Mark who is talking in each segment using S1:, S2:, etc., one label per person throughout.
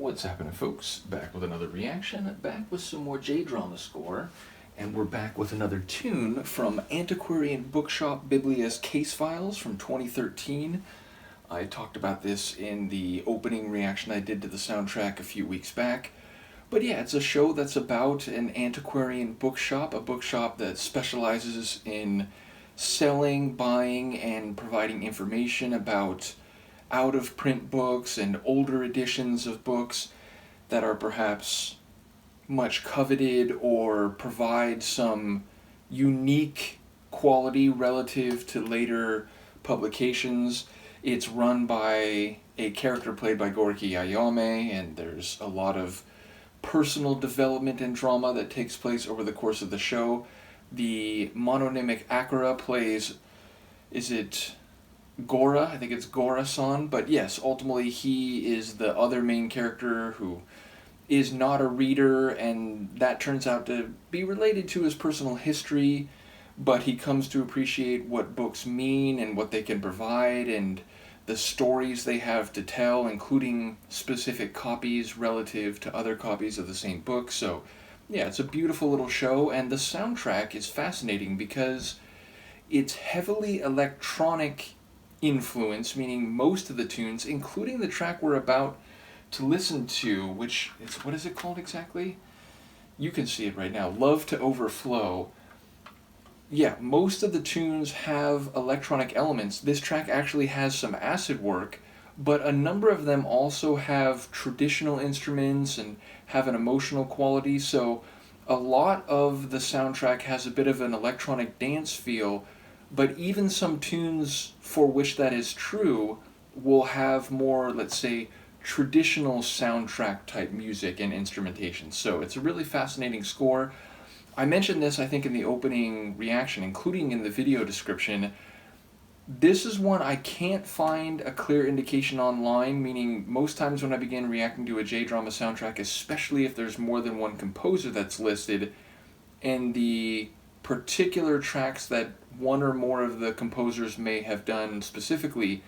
S1: What's happening, folks? Back with another reaction, back with some more J-drama score, and we're back with another tune from Antiquarian Bookshop Biblia's Case Files from 2013. I talked about this in the opening reaction I did to the soundtrack a few weeks back. But yeah, it's a show that's about an antiquarian bookshop, a bookshop that specializes in selling, buying, and providing information about out-of-print books and older editions of books that are perhaps much coveted or provide some unique quality relative to later publications. It's run by a character played by Gorky Ayame, and there's a lot of personal development and drama that takes place over the course of the show. The mononymic Akira plays, is it Gora? I think it's Gora-san, but yes, ultimately he is the other main character who is not a reader, and that turns out to be related to his personal history, but he comes to appreciate what books mean and what they can provide and the stories they have to tell, including specific copies relative to other copies of the same book. So yeah, it's a beautiful little show, and the soundtrack is fascinating because it's heavily electronic influence, meaning most of the tunes, including the track we're about to listen to, which is, what is it called exactly? You can see it right now, Love to Overflow. Yeah, most of the tunes have electronic elements. This track actually has some acid work, but a number of them also have traditional instruments and have an emotional quality, so a lot of the soundtrack has a bit of an electronic dance feel, but even some tunes for which that is true will have more, let's say, traditional soundtrack type music and instrumentation. So it's a really fascinating score. I mentioned this, I think, in the opening reaction, including in the video description. This is one I can't find a clear indication online, meaning most times when I begin reacting to a J-drama soundtrack, especially if there's more than one composer that's listed, and the particular tracks that one or more of the composers may have done specifically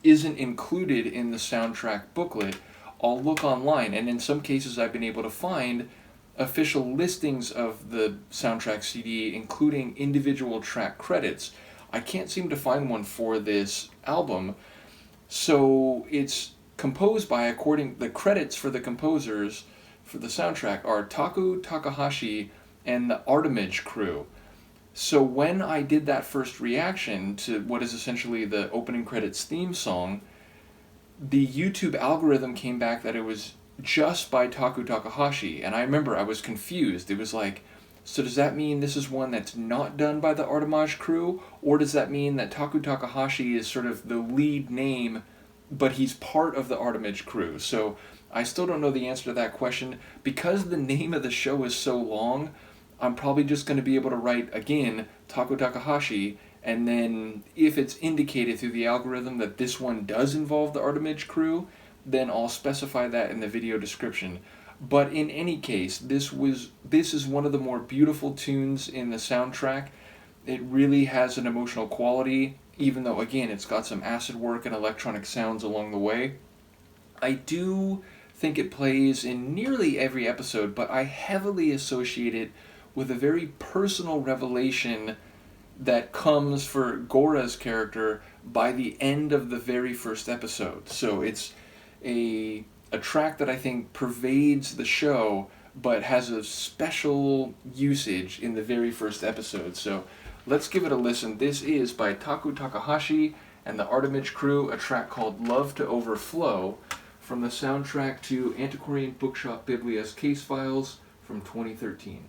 S1: isn't included in the soundtrack booklet, I'll look online, and in some cases I've been able to find official listings of the soundtrack CD, including individual track credits. I can't seem to find one for this album, so it's composed by, according the credits for the composers for the soundtrack are Taku Takahashi and the Artimage Crew. So when I did that first reaction to what is essentially the opening credits theme song, the YouTube algorithm came back that it was just by Taku Takahashi, and I remember I was confused. It was like, so does that mean this is one that's not done by the Artimage Crew, or does that mean that Taku Takahashi is sort of the lead name, but he's part of the Artimage Crew? So I still don't know the answer to that question. Because the name of the show is so long, I'm probably just going to be able to write, again, Taku Takahashi, and then if it's indicated through the algorithm that this one does involve the Artimage Crew, then I'll specify that in the video description. But in any case, this is one of the more beautiful tunes in the soundtrack. It really has an emotional quality, even though, again, it's got some acid work and electronic sounds along the way. I do think it plays in nearly every episode, but I heavily associate it with a very personal revelation that comes for Gora's character by the end of the very first episode. So it's a track that I think pervades the show, but has a special usage in the very first episode. So let's give it a listen. This is by Taku Takahashi and the Artimage Crew, a track called Love to Overflow, from the soundtrack to Antiquarian Bookshop Biblia's Case Files from 2013.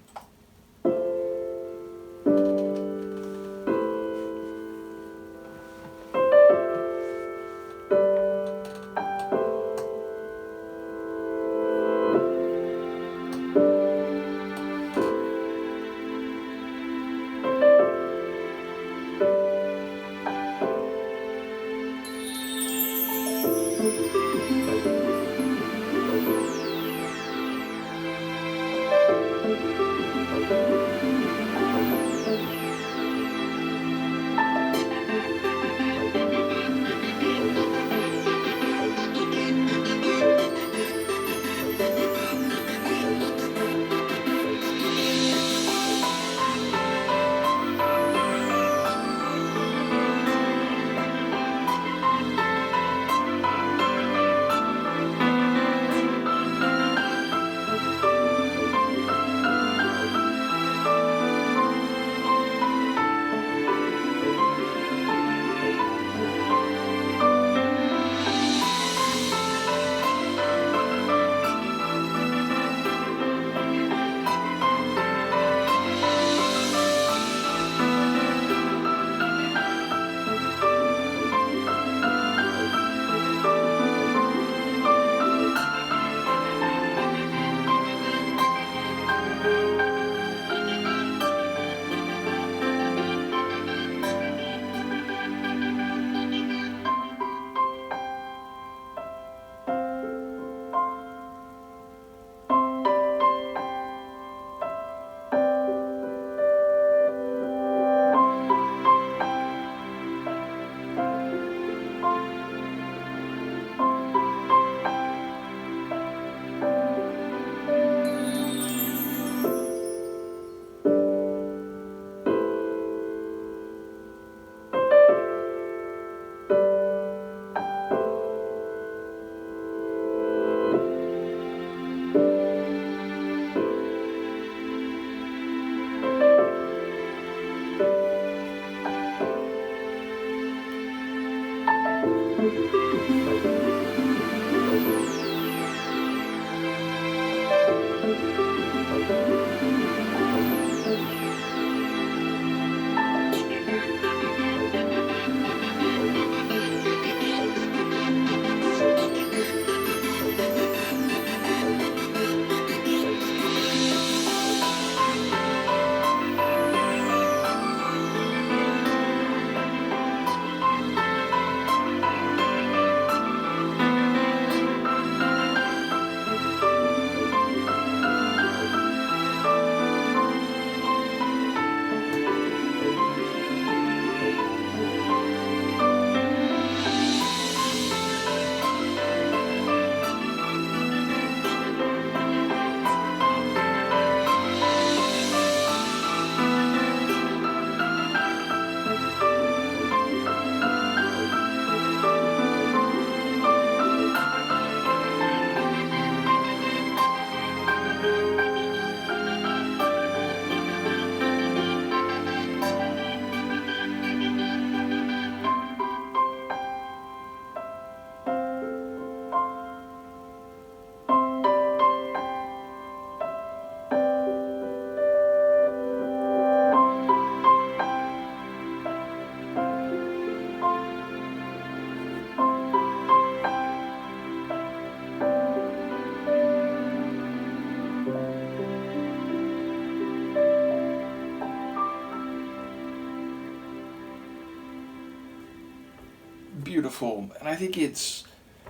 S1: beautiful, and I think it's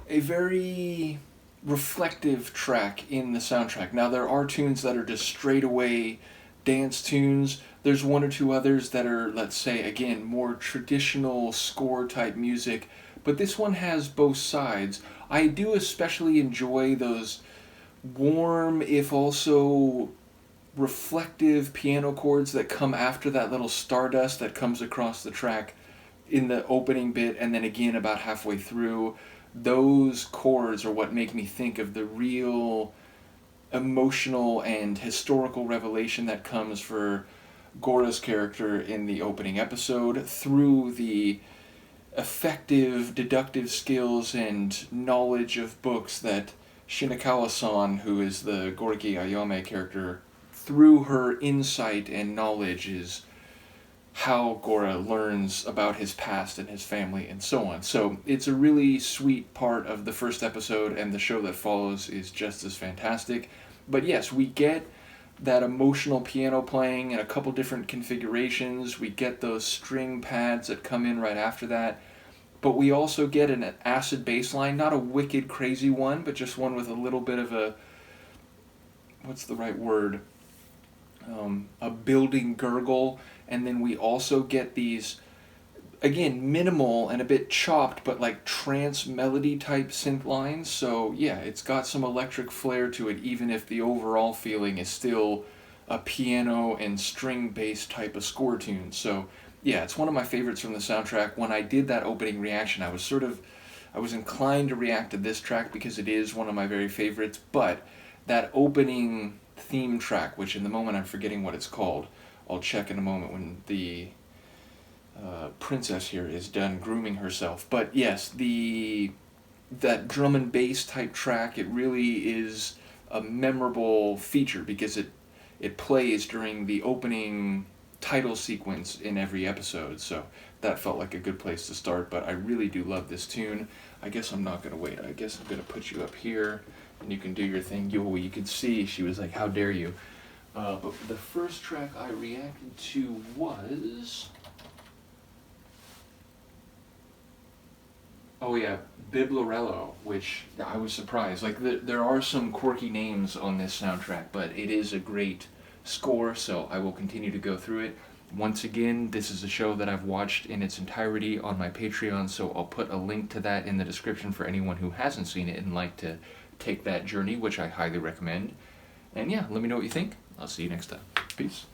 S1: a very reflective track in the soundtrack. Now, there are tunes that are just straight away dance tunes. There's one or two others that are, let's say, again, more traditional score type music, but this one has both sides. I do especially enjoy those warm, if also reflective piano chords that come after that little stardust that comes across the track in the opening bit, and then again about halfway through. Those chords are what make me think of the real emotional and historical revelation that comes for Gora's character in the opening episode through the effective deductive skills and knowledge of books that Shinakawa-san, who is the Goriki Ayame character, through her insight and knowledge is how Gora learns about his past and his family and so on. So it's a really sweet part of the first episode, and the show that follows is just as fantastic. But yes, we get that emotional piano playing in a couple different configurations. We get those string pads that come in right after that. But we also get an acid bass line, not a wicked crazy one, but just one with a little bit of a, what's the right word? A building gurgle. And then we also get these, again, minimal and a bit chopped, but like trance melody type synth lines. So yeah, it's got some electric flair to it, even if the overall feeling is still a piano and string bass type of score tune. So yeah, it's one of my favorites from the soundtrack. When I did that opening reaction, I was inclined to react to this track because it is one of my very favorites, but that opening theme track, which in the moment I'm forgetting what it's called, I'll check in a moment when the princess here is done grooming herself. But yes, that drum and bass type track, it really is a memorable feature because it plays during the opening title sequence in every episode. So that felt like a good place to start, but I really do love this tune. I guess I'm not going to wait. I guess I'm going to put you up here and you can do your thing. You could see she was like, how dare you. But the first track I reacted to was... oh yeah, Bibliarello, which I was surprised. Like, there are some quirky names on this soundtrack, but it is a great score, so I will continue to go through it. Once again, this is a show that I've watched in its entirety on my Patreon, so I'll put a link to that in the description for anyone who hasn't seen it and like to take that journey, which I highly recommend. And yeah, let me know what you think. I'll see you next time. Peace.